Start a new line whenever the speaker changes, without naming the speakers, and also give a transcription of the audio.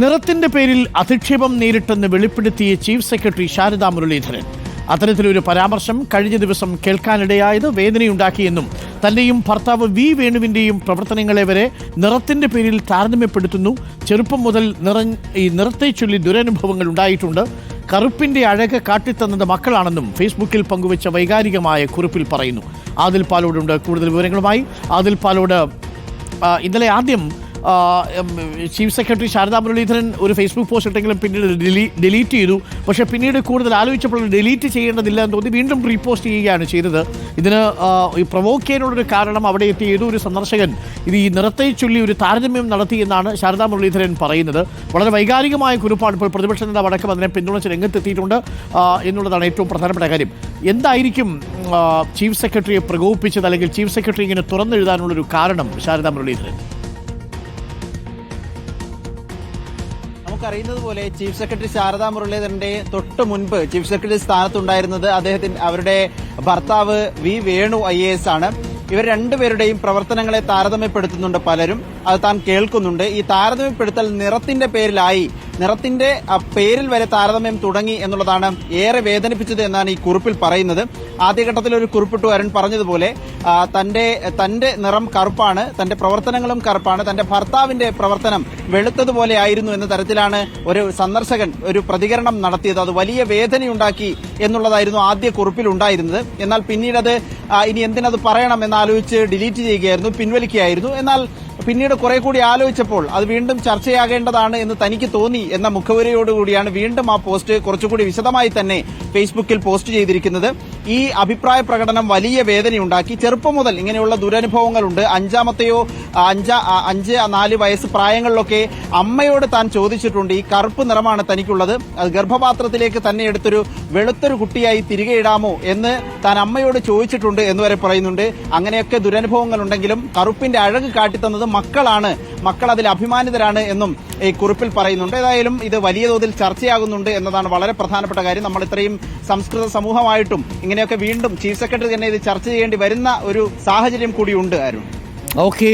നിറത്തിന്റെ പേരിൽ അധിക്ഷേപം നേരിട്ടെന്ന് വെളിപ്പെടുത്തിയ chief secretary Saradha Muraleedharan. അത്തരത്തിലൊരു പരാമർശം കഴിഞ്ഞ ദിവസം കേൾക്കാനിടയായത് വേദനയുണ്ടാക്കിയെന്നും തന്റെയും ഭർത്താവ് വി വേണുവിന്റെയും പ്രവർത്തനങ്ങളെ വരെ നിറത്തിന്റെ പേരിൽ താരതമ്യപ്പെടുത്തുന്നു. ചെറുപ്പം മുതൽ നിറത്തെ ചൊല്ലി ദുരനുഭവങ്ങൾ ഉണ്ടായിട്ടുണ്ട്. കറുപ്പിന്റെ അഴക് കാട്ടിത്തന്നത് മക്കളാണെന്നും ഫേസ്ബുക്കിൽ പങ്കുവച്ച വൈകാരികമായ കുറിപ്പിൽ പറയുന്നു. ആദിൽ പാലോടുണ്ട് കൂടുതൽ വിവരങ്ങളുമായി. ആദിൽ പാലോട്, ഇന്നലെ ആദ്യം ചീഫ് സെക്രട്ടറി ശാരദാ മുരളീധരൻ ഒരു ഫേസ്ബുക്ക് പോസ്റ്റ് ഇട്ടെങ്കിലും പിന്നീട് ഡിലീറ്റ് ചെയ്തു. പക്ഷേ പിന്നീട് കൂടുതൽ ആലോചിച്ചപ്പോൾ ഡിലീറ്റ് ചെയ്യേണ്ടതില്ല എന്ന് തോന്നി വീണ്ടും റീപോസ്റ്റ് ചെയ്യുകയാണ് ചെയ്തത്. ഇതിന് പ്രൊവോക്ക് ചെയ്യാനുള്ളൊരു കാരണം അവിടെ എത്തിയ ഏതോ ഒരു സന്ദർശകൻ ഈ നിറത്തെ ചൊല്ലി ഒരു താരതമ്യം നടത്തിയെന്നാണ് ശാരദാ മുരളീധരൻ പറയുന്നത്. വളരെ വൈകാരികമായ കുറിപ്പാണ്. ഇപ്പോൾ പ്രതിപക്ഷ നേതാവ് അടക്കം അതിനെ പിന്തുണച്ച് രംഗത്തെത്തിയിട്ടുണ്ട് എന്നുള്ളതാണ് ഏറ്റവും പ്രധാനപ്പെട്ട കാര്യം. എന്തായിരിക്കും ചീഫ് സെക്രട്ടറിയെ പ്രകോപിപ്പിച്ചത്, അല്ലെങ്കിൽ ചീഫ് സെക്രട്ടറി ഇങ്ങനെ തുറന്നെഴുതാനുള്ളൊരു കാരണം ശാരദാ മുരളീധരൻ?
നമുക്കറിയുന്നത് പോലെ ചീഫ് സെക്രട്ടറി ശാരദാ മുരളീധരന്റെ തൊട്ട് മുൻപ് ചീഫ് സെക്രട്ടറി സ്ഥാനത്തുണ്ടായിരുന്നത് അവരുടെ ഭർത്താവ് വി വേണു IAS ആണ്. ഇവർ രണ്ടുപേരുടെയും പ്രവർത്തനങ്ങളെ താരതമ്യപ്പെടുത്തുന്നുണ്ട് പലരും. അത് താൻ കേൾക്കുന്നുണ്ട്. ഈ താരതമ്യപ്പെടുത്തൽ നിറത്തിന്റെ പേരിലായി, നിറത്തിന്റെ പേരിൽ വരെ താരതമ്യം തുടങ്ങി എന്നുള്ളതാണ് ഏറെ വേദനിപ്പിച്ചത് എന്നാണ് ഈ കുറിപ്പിൽ പറയുന്നത്. ആദ്യഘട്ടത്തിൽ ഒരു കുറിപ്പിട്ടു അരുൺ പറഞ്ഞതുപോലെ തന്റെ നിറം കറുപ്പാണ്, തന്റെ പ്രവർത്തനങ്ങളും കറുപ്പാണ്, തന്റെ ഭർത്താവിന്റെ പ്രവർത്തനം വെളുത്തതുപോലെ ആയിരുന്നു എന്ന തരത്തിലാണ് ഒരു സന്ദർശകൻ ഒരു പ്രതികരണം നടത്തിയത്. അത് വലിയ വേദനയുണ്ടാക്കി എന്നുള്ളതായിരുന്നു ആദ്യ കുറിപ്പിൽ ഉണ്ടായിരുന്നത്. എന്നാൽ പിന്നീട് അത് ഇനി എന്തിനത് പറയണം എന്നാലോചിച്ച് ഡിലീറ്റ് ചെയ്യുകയായിരുന്നു, പിൻവലിക്കുകയായിരുന്നു. എന്നാൽ പിന്നീട് കുറെ കൂടി ആലോചിച്ചപ്പോൾ അത് വീണ്ടും ചർച്ചയാകേണ്ടതാണ് എന്ന് തനിക്ക് തോന്നി എന്ന മുഖവുരയോടുകൂടിയാണ് വീണ്ടും ആ പോസ്റ്റ് കുറച്ചുകൂടി വിശദമായി തന്നെ ഫേസ്ബുക്കിൽ പോസ്റ്റ് ചെയ്തിരിക്കുന്നത്. ഈ അഭിപ്രായ പ്രകടനം വലിയ വേദനയുണ്ടാക്കി. ചെറുപ്പം മുതൽ ഇങ്ങനെയുള്ള ദുരനുഭവങ്ങളുണ്ട്. 5-4 വയസ്സ് പ്രായങ്ങളിലൊക്കെ അമ്മയോട് താൻ ചോദിച്ചിട്ടുണ്ട്, ഈ കറുപ്പ് നിറമാണ് തനിക്കുള്ളത്, അത് ഗർഭപാത്രത്തിലേക്ക് തന്നെ എടുത്തൊരു വെളുത്തൊരു കുട്ടിയായി തിരികെ ഇടാമോ എന്ന് താൻ അമ്മയോട് ചോദിച്ചിട്ടുണ്ട് എന്ന് വരെ പറയുന്നുണ്ട്. അങ്ങനെയൊക്കെ ദുരനുഭവങ്ങൾ ഉണ്ടെങ്കിലും കറുപ്പിന്റെ അഴക് കാട്ടിത്തന്നത് മക്കളാണ്, മക്കൾ അതിൽ അഭിമാനിതരാണ് എന്നും ഈ കുറിപ്പിൽ പറയുന്നുണ്ട്. ഏതായാലും ഇത് വലിയ തോതിൽ ചർച്ചയാകുന്നുണ്ട് എന്നതാണ് വളരെ പ്രധാനപ്പെട്ട കാര്യം. നമ്മൾ ഇത്രയും സംസ്കൃത സമൂഹമായിട്ടും ഇങ്ങനെയൊക്കെ വീണ്ടും ചീഫ് സെക്രട്ടറി തന്നെ ഇത് ചർച്ച ചെയ്യേണ്ടി വരുന്ന ഒരു സാഹചര്യം കൂടിയുണ്ട് അരുൺ.
ഓക്കേ.